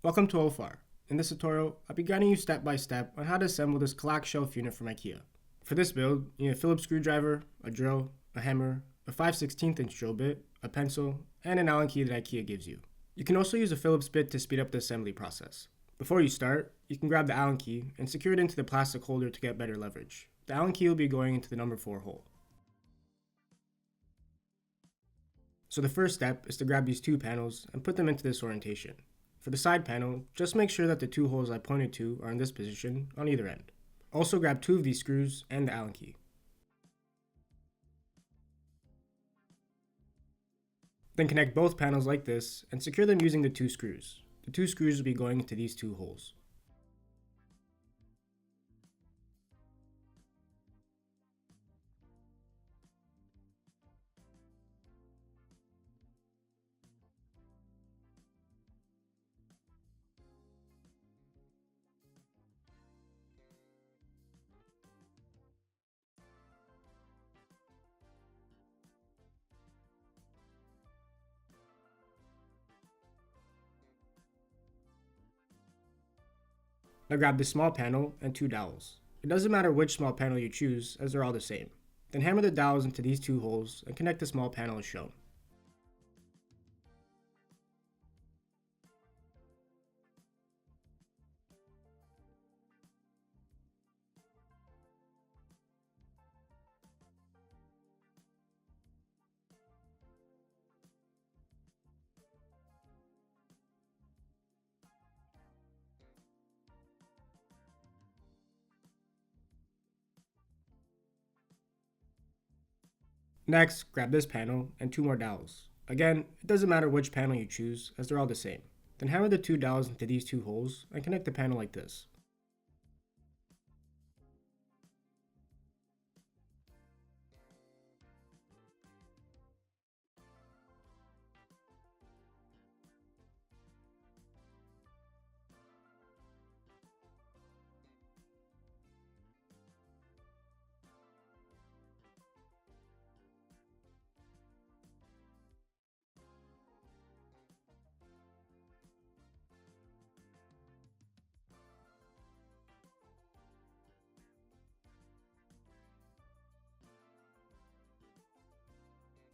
Welcome to OFAR. In this tutorial, I'll be guiding you step by step on how to assemble this Kallax shelf unit from IKEA. For this build, you need a Phillips screwdriver, a drill, a hammer, a 5/16 inch drill bit, a pencil, and an Allen key that IKEA gives you. You can also use a Phillips bit to speed up the assembly process. Before you start, you can grab the Allen key and secure it into the plastic holder to get better leverage. The Allen key will be going into the number 4 hole. So the first step is to grab these two panels and put them into this orientation. For the side panel, just make sure that the two holes I pointed to are in this position on either end. Also grab two of these screws and the Allen key. Then connect both panels like this and secure them using the two screws. The two screws will be going into these two holes. Now grab this small panel and two dowels. It doesn't matter which small panel you choose, as they're all the same. Then hammer the dowels into these two holes and connect the small panel as shown. Next, grab this panel and two more dowels. Again, it doesn't matter which panel you choose, as they're all the same. Then hammer the two dowels into these two holes and connect the panel like this.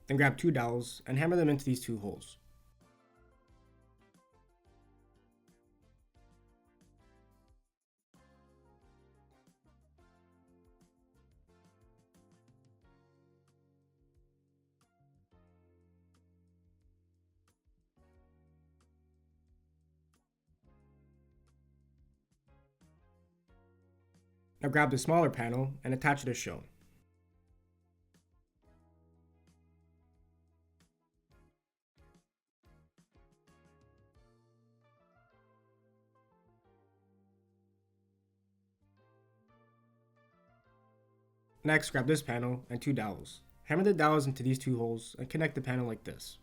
Then grab two dowels and hammer them into these two holes. Now grab the smaller panel and attach it as shown. Next, grab this panel and two dowels. Hammer the dowels into these two holes and connect the panel like this.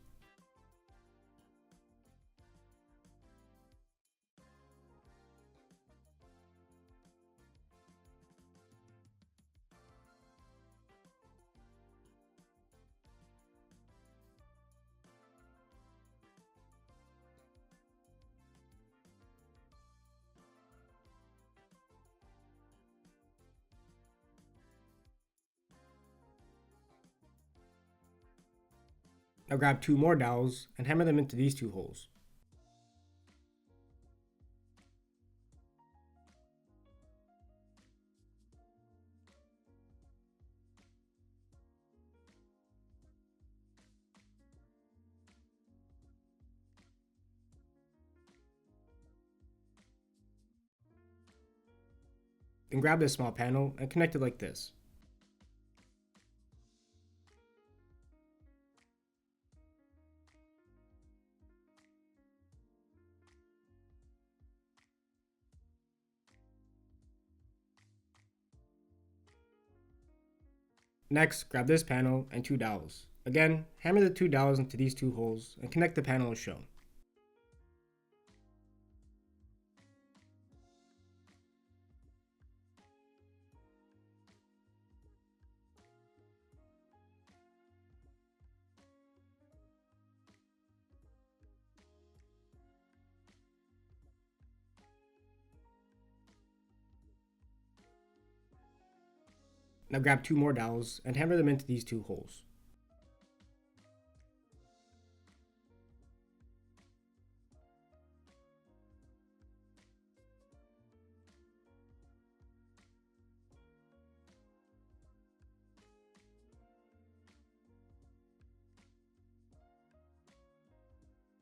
Now grab two more dowels and hammer them into these two holes. Then grab this small panel and connect it like this. Next, grab this panel and two dowels. Again, hammer the two dowels into these two holes and connect the panel as shown. Now grab 2 more dowels and hammer them into these 2 holes.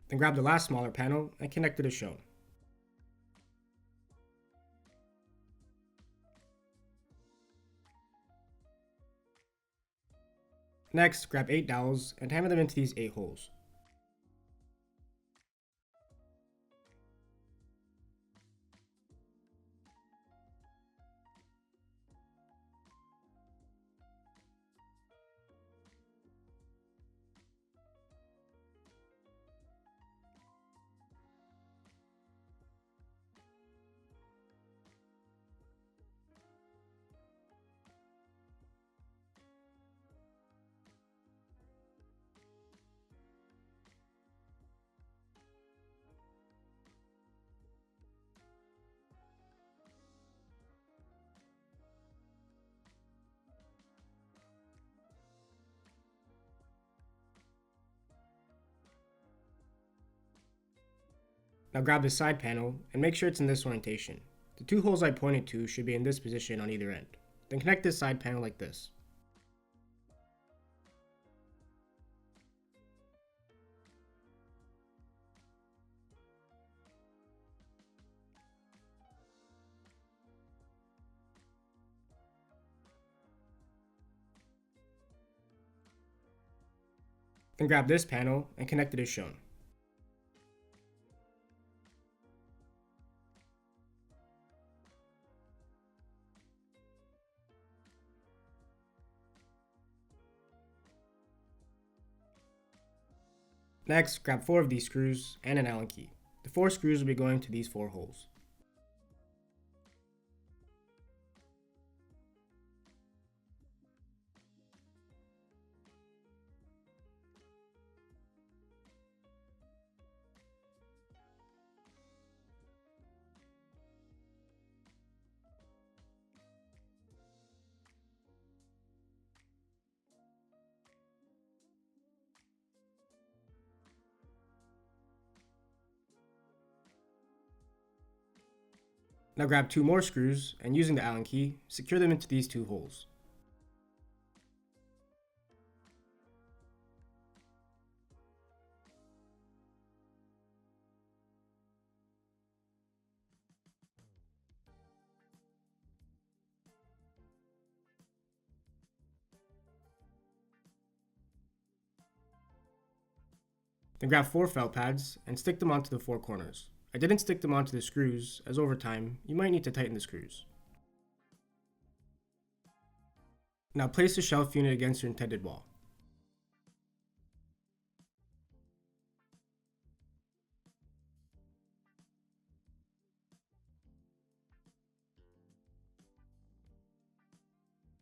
Then grab the last smaller panel and connect it as shown. Next, grab 8 dowels and hammer them into these 8 holes. Now grab the side panel and make sure it's in this orientation. The 2 holes I pointed to should be in this position on either end. Then connect this side panel like this. Then grab this panel and connect it as shown. Next, grab 4 of these screws and an Allen key. The 4 screws will be going to these 4 holes. Now grab 2 more screws and using the Allen key, secure them into these 2 holes. Then grab 4 felt pads and stick them onto the 4 corners. I didn't stick them onto the screws, as over time, you might need to tighten the screws. Now place the shelf unit against your intended wall.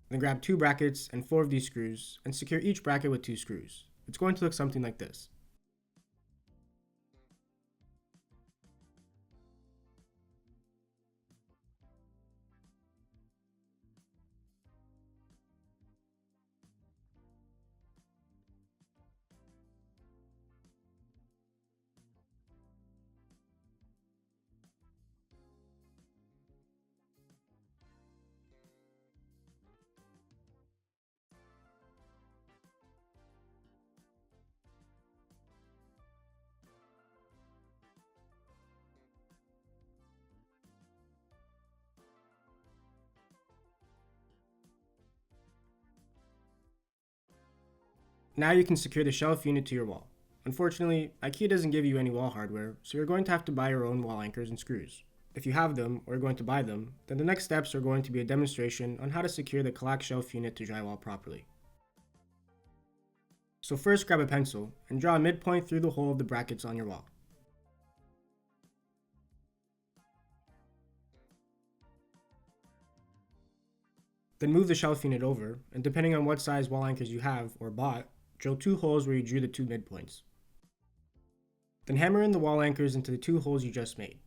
Then grab 2 brackets and 4 of these screws and secure each bracket with 2 screws. It's going to look something like this. Now you can secure the shelf unit to your wall. Unfortunately, IKEA doesn't give you any wall hardware, so you're going to have to buy your own wall anchors and screws. If you have them, or are going to buy them, then the next steps are going to be a demonstration on how to secure the Kallax shelf unit to drywall properly. So first grab a pencil and draw a midpoint through the hole of the brackets on your wall. Then move the shelf unit over, and depending on what size wall anchors you have or bought, drill 2 holes where you drew the 2 midpoints. Then hammer in the wall anchors into the 2 holes you just made.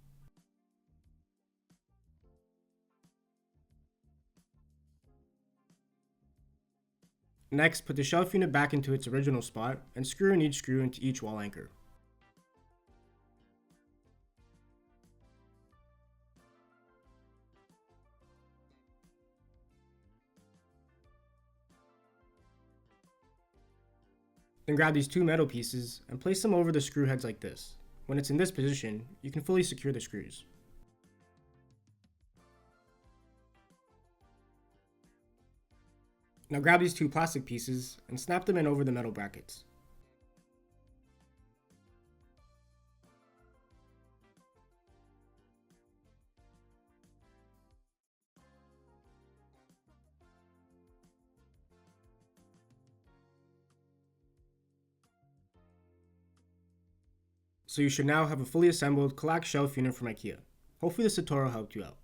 Next, put the shelf unit back into its original spot and screw in each screw into each wall anchor. Then grab these two metal pieces and place them over the screw heads like this. When it's in this position, you can fully secure the screws. Now grab these two plastic pieces and snap them in over the metal brackets. So you should now have a fully assembled Kallax shelf unit from IKEA. Hopefully this tutorial helped you out.